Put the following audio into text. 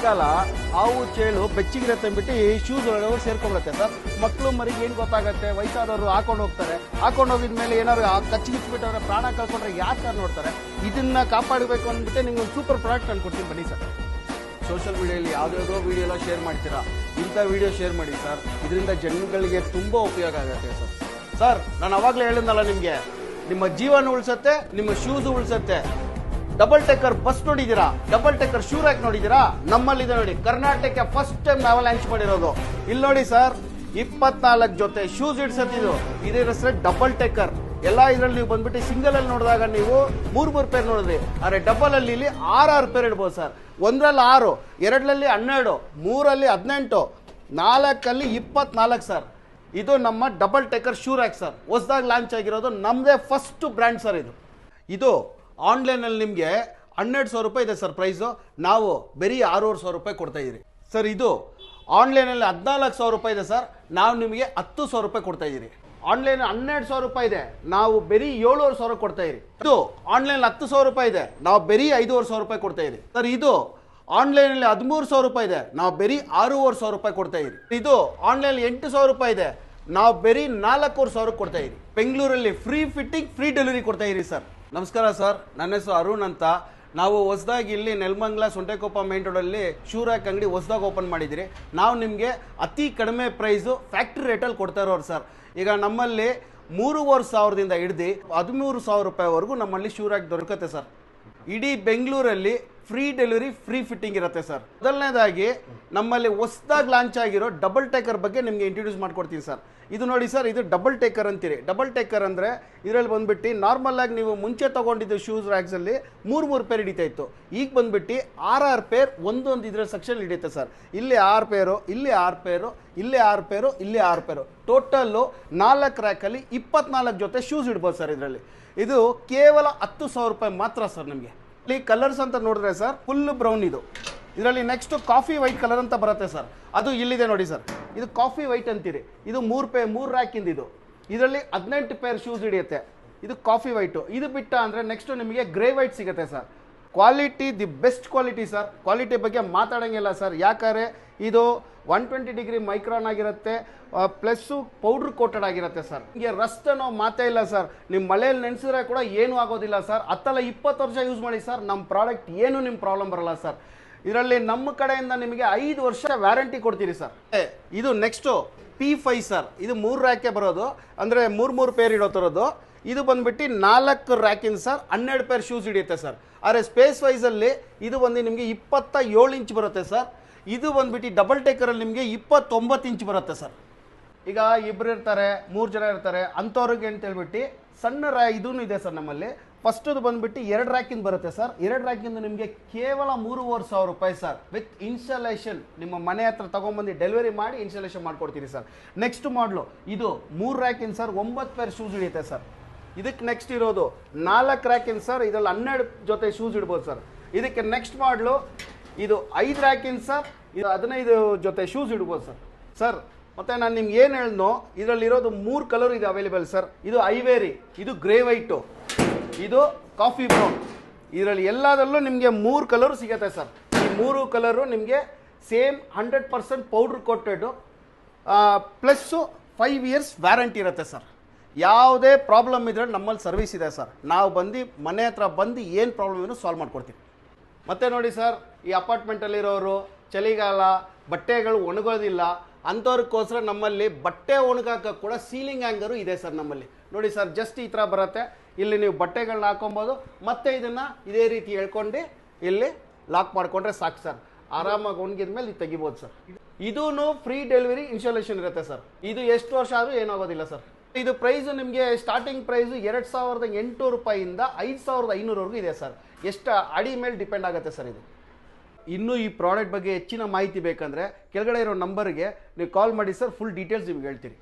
ಚಳಿಗಾಲ ಹಾವು ಚೇಳು ಬೆಚ್ಚಿಗಿರತ್ತೆ ಅಂದ್ಬಿಟ್ಟು ಶೂಸ್ ಒಳಗಡೆ ಸೇರ್ಕೊಂಡ್ಬಿಡುತ್ತೆ ಸರ್. ಮಕ್ಕಳು ಮರಿಗೆ ಏನು ಗೊತ್ತಾಗುತ್ತೆ, ವಯಸ್ಸಾದವರು ಹಾಕೊಂಡು ಹೋಗ್ತಾರೆ. ಹಾಕೊಂಡು ಹೋಗಿದ್ಮೇಲೆ ಏನಾದ್ರು ಕಚ್ಚಿಗಿಟ್ಬಿಟ್ಟವ್ರೆ ಪ್ರಾಣ ಕಳ್ಕೊಂಡ್ರೆ ಯಾರು ಸರ್ ನೋಡ್ತಾರೆ. ಇದನ್ನ ಕಾಪಾಡಬೇಕು ಅಂದ್ಬಿಟ್ಟು ನಿಮ್ಗೆ ಒಂದು ಸೂಪರ್ ಪ್ರಾಡಕ್ಟ್ ಅನ್ಕೊಡ್ತೀನಿ ಬನ್ನಿ ಸರ್. ಸೋಷಿಯಲ್ ಮೀಡಿಯಲ್ಲಿ ಯಾವುದ್ಯಾವುದೋ ವಿಡಿಯೋ ಎಲ್ಲ ಶೇರ್ ಮಾಡ್ತೀರಾ, ಇಂಥ ವಿಡಿಯೋ ಶೇರ್ ಮಾಡಿ ಸರ್. ಇದರಿಂದ ಜನಗಳಿಗೆ ತುಂಬ ಉಪಯೋಗ ಆಗುತ್ತೆ ಸರ್. ಸರ್ ನಾನು ಅವಾಗಲೇ ಹೇಳಿದ್ನಲ್ಲ ನಿಮಗೆ, ನಿಮ್ಮ ಜೀವನ ಉಳಿಸುತ್ತೆ, ನಿಮ್ಮ ಶೂಸ್ ಉಳಿಸುತ್ತೆ. ಡಬಲ್ ಟೆಕ್ಕರ್ ಬಸ್ ನೋಡಿದ್ದೀರಾ, ಡಬಲ್ ಟೆಕ್ಕರ್ ಶೂ ರ್ಯಾಕ್ ನೋಡಿದ್ದೀರಾ, ನಮ್ಮಲ್ಲಿದೆ ನೋಡಿ. ಕರ್ನಾಟಕ ಫಸ್ಟ್ ಟೈಮ್ ನಾವು ಲಾಂಚ್ ಮಾಡಿರೋದು. ಇಲ್ಲಿ ನೋಡಿ ಸರ್, 24 ಜೊತೆ ಶೂಸ್ ಇಡ್ಸತ್ತಿದ್ದು. ಇದೇ ಹೆಸರು ಡಬಲ್ ಟೆಕ್ಕರ್. ಎಲ್ಲ ಇದರಲ್ಲಿ ನೀವು ಬಂದ್ಬಿಟ್ಟು ಸಿಂಗಲ್ ಅಲ್ಲಿ ನೋಡಿದಾಗ ನೀವು 3 ಪೇರ್ ನೋಡಿದ್ರಿ, ಆದರೆ ಡಬಲ್ ಅಲ್ಲಿ ಇಲ್ಲಿ 6 ಪೇರ್ ಇಡ್ಬೋದು ಸರ್. 1ರಲ್ಲಿ 6, 2ರಲ್ಲಿ 12, 3ರಲ್ಲಿ 18, 4ಅಲ್ಲಿ 24 ಸರ್. ಇದು ನಮ್ಮ double decker shoe rack sir. ಹೊಸದಾಗಿ ಲಾಂಚ್ ಆಗಿರೋದು, ನಮ್ಮದೇ ಫಸ್ಟ್ ಬ್ರ್ಯಾಂಡ್ ಸರ್ ಇದು. ಇದು ಆನ್ಲೈನಲ್ಲಿ ನಿಮಗೆ 1200 ರೂಪಾಯಿ ಇದೆ ಸರ್ ಪ್ರೈಸು. ನಾವು ಬರೀ 6,500 ರೂಪಾಯಿ ಕೊಡ್ತಾ ಇದ್ದೀರಿ ಸರ್. ಇದು ಆನ್ಲೈನಲ್ಲಿ 14,000 ರೂಪಾಯಿ ಇದೆ ಸರ್. ನಾವು ನಿಮಗೆ 10,000 ರೂಪಾಯಿ ಕೊಡ್ತಾ ಇದ್ದೀರಿ. ಆನ್ಲೈನ್ 12,000 ರೂಪಾಯಿ ಇದೆ, ನಾವು ಬರೀ 7,500 ಕೊಡ್ತಾ ಇರಿ. ಇದು ಆನ್ಲೈನ್ 10,000 ರೂಪಾಯಿ ಇದೆ, ನಾವು ಬರೀ 5,500 ರೂಪಾಯಿ ಕೊಡ್ತಾ ಇರಿ ಸರ್. ಇದು ಆನ್ಲೈನಲ್ಲಿ 13,000 ರೂಪಾಯಿ ಇದೆ, ನಾವು ಬರೀ 6,500 ರೂಪಾಯಿ ಕೊಡ್ತಾ ಇರಿ. ಇದು ಆನ್ಲೈನ್ 8,000 ರೂಪಾಯಿ ಇದೆ, ನಾವು ಬರೀ 4,500 ಕೊಡ್ತಾ ಇರಿ. ಬೆಂಗಳೂರಲ್ಲಿ ಫ್ರೀ ಫಿಟ್ಟಿಂಗ್, ಫ್ರೀ ಡೆಲಿವರಿ ಕೊಡ್ತಾ ಇರಿ ಸರ್. ನಮಸ್ಕಾರ ಸರ್, ನನ್ನ ಹೆಸರು ಅರುಣ್ ಅಂತ. ನಾವು ಹೊಸದಾಗಿ ಇಲ್ಲಿ ನೆಲಮಂಗಲ ಸೊಂಟೆಕೊಪ್ಪ ಮೇನ್ ರೋಡಲ್ಲಿ ಶೂ ರ್ಯಾಕ್ ಅಂಗಡಿ ಹೊಸದಾಗಿ ಓಪನ್ ಮಾಡಿದ್ದೀರಿ. ನಾವು ನಿಮಗೆ ಅತಿ ಕಡಿಮೆ ಪ್ರೈಸು ಫ್ಯಾಕ್ಟ್ರಿ ರೇಟಲ್ಲಿ ಕೊಡ್ತಾ ಇರೋರು ಸರ್. ಈಗ ನಮ್ಮಲ್ಲಿ 3,500ದಿಂದ ಹಿಡ್ದು 13,000 ರೂಪಾಯಿವರೆಗೂ ನಮ್ಮಲ್ಲಿ ಶೂ ರ್ಯಾಕ್ ದೊರಕುತ್ತೆ ಸರ್. ಇಡೀ ಬೆಂಗಳೂರಲ್ಲಿ ಫ್ರೀ ಡೆಲಿವರಿ, ಫ್ರೀ ಫಿಟ್ಟಿಂಗ್ ಇರುತ್ತೆ ಸರ್. ಮೊದಲನೇದಾಗಿ ನಮ್ಮಲ್ಲಿ ಹೊಸದಾಗಿ ಲಾಂಚ್ ಆಗಿರೋ ಡಬಲ್ ಟೇಕರ್ ಬಗ್ಗೆ ನಿಮಗೆ ಇಂಟ್ರೊಡ್ಯೂಸ್ ಮಾಡ್ಕೊಡ್ತೀನಿ ಸರ್. ಇದು ನೋಡಿ ಸರ್, ಇದು ಡಬಲ್ ಟೇಕರ್ ಅಂತೀರಿ. ಡಬಲ್ ಟೇಕರ್ ಅಂದರೆ ಇದರಲ್ಲಿ ಬಂದ್ಬಿಟ್ಟು ನಾರ್ಮಲ್ ಆಗಿ ನೀವು ಮುಂಚೆ ತೊಗೊಂಡಿದ್ದು ಶೂಸ್ ರ್ಯಾಕ್ಸಲ್ಲಿ 3 ಪೇರ್ ಹಿಡಿತಾ ಇತ್ತು. ಈಗ ಬಂದ್ಬಿಟ್ಟು 6 ಪೇರ್ ಒಂದೊಂದು ಇದರ ಸೆಕ್ಷನ್ ಹಿಡಿಯುತ್ತೆ ಸರ್. ಇಲ್ಲಿ 6 ಪೇರು, ಇಲ್ಲಿ 6 ಪೇರು, ಇಲ್ಲಿ 6 ಪೇರು, ಇಲ್ಲಿ 6 ಪೇರು, ಟೋಟಲ್ಲು 4 ರ್ಯಾಕಲ್ಲಿ 24 ಜೊತೆ ಶೂಸ್ ಇಡ್ಬೋದು ಸರ್. ಇದರಲ್ಲಿ ಇದು ಕೇವಲ 10,000 ರೂಪಾಯಿ ಮಾತ್ರ ಸರ್. ನಿಮಗೆ ಇಲ್ಲಿ ಕಲರ್ಸ್ ಅಂತ ನೋಡಿದ್ರೆ ಸರ್, ಫುಲ್ ಬ್ರೌನ್ ಇದು. ಇದರಲ್ಲಿ ನೆಕ್ಸ್ಟ್ ಕಾಫಿ ವೈಟ್ ಕಲರ್ ಅಂತ ಬರುತ್ತೆ ಸರ್. ಅದು ಇಲ್ಲಿದೆ ನೋಡಿ ಸರ್, ಇದು ಕಾಫಿ ವೈಟ್ ಅಂತೀರಿ. ಇದು 3 ರ್ಯಾಕಿಂದ ಇದು. ಇದರಲ್ಲಿ 18 ಪೇರ್ ಶೂಸ್ ಹಿಡಿಯುತ್ತೆ. ಇದು ಕಾಫಿ ವೈಟು. ಇದು ಬಿಟ್ಟ ಅಂದರೆ ನೆಕ್ಸ್ಟ್ ನಿಮಗೆ ಗ್ರೇ ವೈಟ್ ಸಿಗುತ್ತೆ sir. Quality the best quality sir. Quality ಬಗ್ಗೆ ಮಾತಾಡೋಂಗಿಲ್ಲ ಸರ್. ಯಾಕಂದರೆ ಇದು 120 ಡಿಗ್ರಿ ಮೈಕ್ರಾನ್ ಆಗಿರುತ್ತೆ, ಪ್ಲಸ್ಸು ಪೌಡ್ರ್ ಕೋಟೆಡ್ ಆಗಿರುತ್ತೆ ಸರ್. ನಿಮಗೆ ರಸ್ಟ್ ಅನ್ನೋ ಮಾತೇ ಇಲ್ಲ ಸರ್. ನಿಮ್ಮ ಮಳೆಯಲ್ಲಿ ನೆನೆಸಿದ್ರೆ ಕೂಡ ಏನೂ ಆಗೋದಿಲ್ಲ ಸರ್. 20 ವರ್ಷ ಯೂಸ್ ಮಾಡಿ ಸರ್, ನಮ್ಮ ಪ್ರಾಡಕ್ಟ್ ಏನು ನಿಮ್ಮ ಪ್ರಾಬ್ಲಮ್ ಬರಲ್ಲ ಸರ್. ಇದರಲ್ಲಿ ನಮ್ಮ ಕಡೆಯಿಂದ ನಿಮಗೆ 5 ವರ್ಷ ವ್ಯಾರಂಟಿ ಕೊಡ್ತೀರಿ ಸರ್. ಇದು ನೆಕ್ಸ್ಟು P5 ಸರ್. ಇದು 3 ರ್ಯಾಕೆ ಬರೋದು, ಅಂದರೆ 3 ಪೇರ್ ಇಡೋ ಥರದ್ದು. ಇದು ಬಂದ್ಬಿಟ್ಟು 4 ರ್ಯಾಕಿಂದ ಸರ್ 12 ಪೇರ್ ಶೂಸ್ ಹಿಡಿಯುತ್ತೆ ಸರ್. ಆದರೆ ಸ್ಪೇಸ್ ವೈಸಲ್ಲಿ ಇದು ಬಂದು ನಿಮಗೆ 27 ಇಂಚ್ ಬರುತ್ತೆ ಸರ್. ಇದು ಬಂದ್ಬಿಟ್ಟು ಡಬಲ್ ಟೇಕರಲ್ಲಿ ನಿಮಗೆ 29 ಇಂಚ್ ಬರುತ್ತೆ ಸರ್. ಈಗ 2 ಇರ್ತಾರೆ, 3 ಜನ ಇರ್ತಾರೆ, ಅಂಥವ್ರಿಗೆ ಅಂತ ಹೇಳ್ಬಿಟ್ಟು ಸಣ್ಣ ಇದೂ ಇದೆ ಸರ್ ನಮ್ಮಲ್ಲಿ. ಫಸ್ಟದು ಬಂದ್ಬಿಟ್ಟು 2 ರ್ಯಾಕಿಂದ ಬರುತ್ತೆ ಸರ್. 2 ರ್ಯಾಕಿಂದ ನಿಮಗೆ ಕೇವಲ 3,500 ರೂಪಾಯಿ ಸರ್. ವಿತ್ ಇನ್ಸ್ಟಾಲೇಷನ್ ನಿಮ್ಮ ಮನೆ ಹತ್ರ ತೊಗೊಂಬಂದು ಡೆಲಿವರಿ ಮಾಡಿ ಇನ್ಸ್ಟಾಲೇಷನ್ ಮಾಡ್ಕೊಡ್ತೀರಿ ಸರ್. ನೆಕ್ಸ್ಟ್ ಮಾಡಲು ಇದು 3 ರ್ಯಾಕಿಂದ ಸರ್ 9 ಪೇರ್ ಶೂಸ್ ಹಿಡಿಯುತ್ತೆ ಸರ್. ಇದಕ್ಕೆ ನೆಕ್ಸ್ಟ್ ಇರೋದು 4 ರ್ಯಾಕಿಂದ ಸರ್. ಇದರಲ್ಲಿ 12 ಜೊತೆ ಶೂಸ್ ಇಡ್ಬೋದು ಸರ್. ಇದಕ್ಕೆ ನೆಕ್ಸ್ಟ್ ಮಾಡಲು ಇದು 5 ರ್ಯಾಕಿಂದ ಸರ್. ಇದು 15 ಜೊತೆ ಶೂಸ್ ಇಡ್ಬೋದು ಸರ್. ಸರ್ ಮತ್ತು ನಾನು ನಿಮ್ಗೆ ಏನು ಹೇಳಿದ್ನೋ, ಇದರಲ್ಲಿರೋದು 3 ಕಲರ್ ಇದೆ ಅವೈಲೇಬಲ್ ಸರ್. ಇದು ಐವೇರಿ, ಇದು ಗ್ರೇ ವೈಟು, ಇದು ಕಾಫಿ ಬ್ರೌನ್. ಇದರಲ್ಲಿ ಎಲ್ಲದರಲ್ಲೂ ನಿಮಗೆ 3 ಕಲರು ಸಿಗುತ್ತೆ ಸರ್. ಈ 3 ಕಲರು ನಿಮಗೆ same 100% powder ಕೋಟೆಡು, plus 5 years warranty ಇರುತ್ತೆ ಸರ್. ಯಾವುದೇ ಪ್ರಾಬ್ಲಮ್ ಇದ್ದರೆ ನಮ್ಮಲ್ಲಿ ಸರ್ವಿಸ್ ಇದೆ ಸರ್. ನಾವು ಬಂದು ಮನೆ ಹತ್ರ ಬಂದು ಏನು ಪ್ರಾಬ್ಲಮ್ ಏನೋ ಸಾಲ್ವ್ ಮಾಡ್ಕೊಡ್ತೀವಿ. ಮತ್ತು ನೋಡಿ ಸರ್, ಈ ಅಪಾರ್ಟ್ಮೆಂಟಲ್ಲಿರೋರು ಚಳಿಗಾಲ ಬಟ್ಟೆಗಳು ಒಣಗೋದಿಲ್ಲ ಅಂಥವ್ರಿಗೋಸ್ಕರ ನಮ್ಮಲ್ಲಿ ಬಟ್ಟೆ ಒಣಗಾಕ ಕೂಡ ಸೀಲಿಂಗ್ ಹ್ಯಾಂಗರು ಇದೆ ಸರ್ ನಮ್ಮಲ್ಲಿ. ನೋಡಿ ಸರ್, ಜಸ್ಟ್ ಈ ಥರ ಬರುತ್ತೆ. ಇಲ್ಲಿ ನೀವು ಬಟ್ಟೆಗಳನ್ನ ಹಾಕೊಬೋದು, ಮತ್ತೆ ಇದನ್ನು ಇದೇ ರೀತಿ ಹೇಳ್ಕೊಂಡು ಇಲ್ಲಿ ಲಾಕ್ ಮಾಡಿಕೊಂಡ್ರೆ ಸಾಕು ಸರ್. ಆರಾಮಾಗಿ ಒಣಗಿದ ಮೇಲೆ ಇದು ತೆಗಿಬೋದು ಸರ್. ಇದೂ ಫ್ರೀ ಡೆಲಿವರಿ ಇನ್ಸ್ಟಾಲೇಷನ್ ಇರುತ್ತೆ ಸರ್. ಇದು ಎಷ್ಟು ವರ್ಷ ಆದರೂ ಏನಾಗೋದಿಲ್ಲ ಸರ್. ಇದು ಪ್ರೈಸು ನಿಮಗೆ ಸ್ಟಾರ್ಟಿಂಗ್ ಪ್ರೈಸು 2,800 ರೂಪಾಯಿಂದ 5,500ವರೆಗೂ ಇದೆ ಸರ್. ಎಷ್ಟು ಅಡಿ ಮೇಲೆ ಡಿಪೆಂಡ್ ಆಗುತ್ತೆ ಸರ್ ಇದು. ಇನ್ನೂ ಈ ಪ್ರಾಡಕ್ಟ್ ಬಗ್ಗೆ ಹೆಚ್ಚಿನ ಮಾಹಿತಿ ಬೇಕಂದರೆ ಕೆಳಗಡೆ ಇರೋ ನಂಬರ್ಗೆ ನೀವು ಕಾಲ್ ಮಾಡಿ ಸರ್. ಫುಲ್ ಡೀಟೇಲ್ಸ್ ನಿಮ್ಗೆ ಹೇಳ್ತೀರಿ.